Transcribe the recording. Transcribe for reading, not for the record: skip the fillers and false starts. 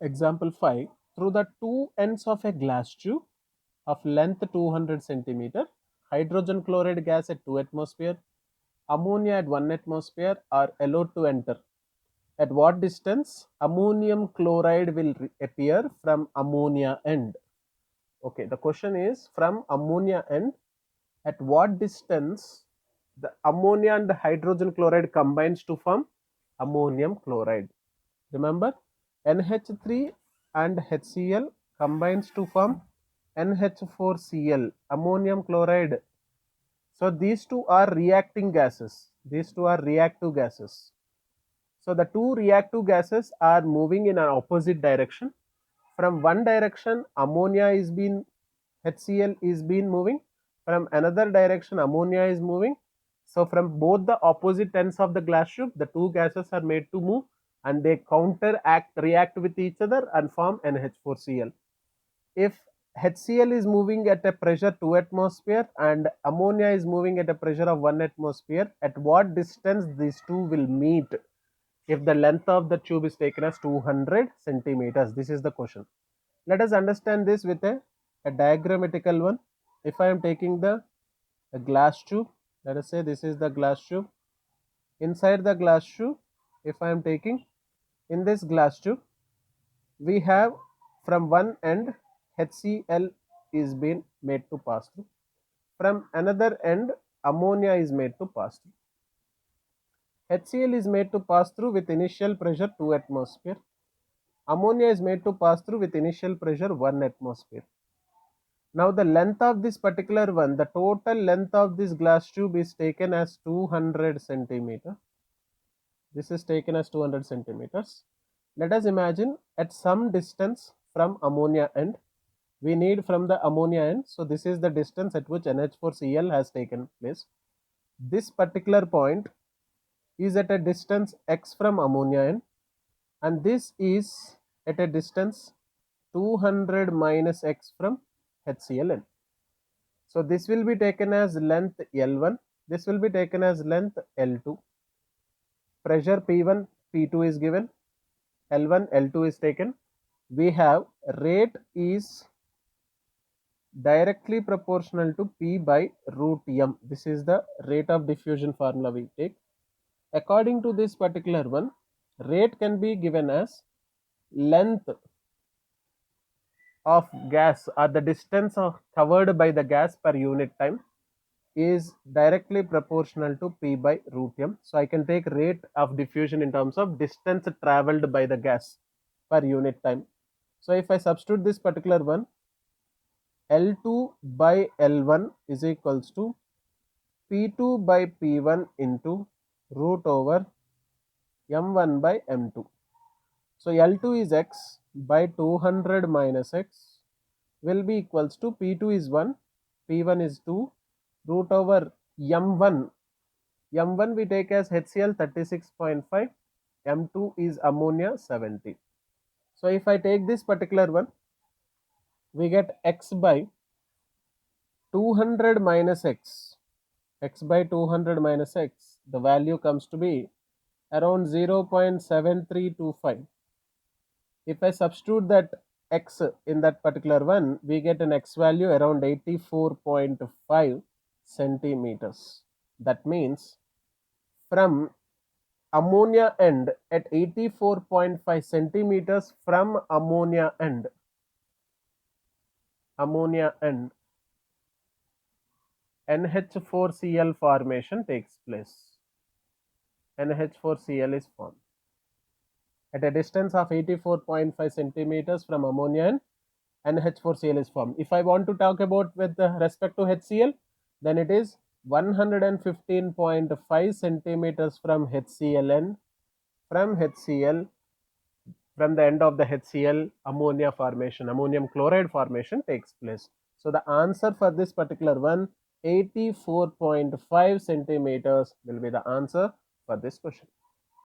Example 5. Through the two ends of a glass tube of length 200 centimeter, hydrogen chloride gas at 2 atmosphere, ammonia at 1 atmosphere are allowed to enter. At what distance ammonium chloride will appear from ammonia end? Okay, the question is from ammonia end, at what distance the ammonia and the hydrogen chloride combines to form ammonium chloride. Remember, NH3 and HCl combines to form NH4Cl, ammonium chloride. So these two are reacting gases. These two are reactive gases. So the two reactive gases are moving in an opposite direction. From one direction, ammonia is being, HCl is being moving. From another direction, ammonia is moving. So from both the opposite ends of the glass tube, the two gases are made to move and they react with each other and form NH4Cl. If HCl is moving at a pressure 2 atmosphere and ammonia is moving at a pressure of 1 atmosphere, at what distance these two will meet if the length of the tube is taken as 200 centimeters? This is the question. Let us understand this with a diagrammatical one. If I am taking a glass tube, let us say this is the glass tube. Inside the glass tube, if I am taking, in this glass tube, we have from one end HCl is being made to pass through. From another end, ammonia is made to pass through. HCl is made to pass through with initial pressure 2 atmosphere. Ammonia is made to pass through with initial pressure 1 atmosphere. Now the length of this particular one, the total length of this glass tube is taken as 200 centimeter. This is taken as 200 centimeters. Let us imagine at some distance from ammonia end, we need from the ammonia end. So this is the distance at which NH4Cl has taken place. This particular point is at a distance x from ammonia end, and this is at a distance 200 minus x from HCl. So this will be taken as length L1, this will be taken as length L2. Pressure P1, P2 is given, L1, L2 is taken. We have rate is directly proportional to P by root M. This is the rate of diffusion formula we take. According to this particular one, rate can be given as length of gas or the distance covered by the gas per unit time is directly proportional to P by root M. So I can take rate of diffusion in terms of distance traveled by the gas per unit time. So if I substitute this particular one, L2 by L1 is equals to P2 by P1 into root over M1 by M2. So L2 is x by 200 minus x will be equals to P2 is 1, P1 is 2, root over M1. M1 we take as HCl 36.5, M2 is ammonia 70. So if I take this particular one, we get x by 200 minus x by 200 minus x, the value comes to be around 0.7325. If I substitute that x in that particular one, we get an x value around 84.5 centimeters. That means from ammonia end at 84.5 centimeters from ammonia end, NH4Cl formation takes place. NH4Cl is formed at a distance of 84.5 centimeters from ammonia, and NH4Cl is formed. If I want to talk about with respect to HCl, then it is 115.5 centimeters from HCl, from HCl, from the end of the HCl, ammonia formation, ammonium chloride formation takes place. So the answer for this particular one, 84.5 centimeters will be the answer for this question.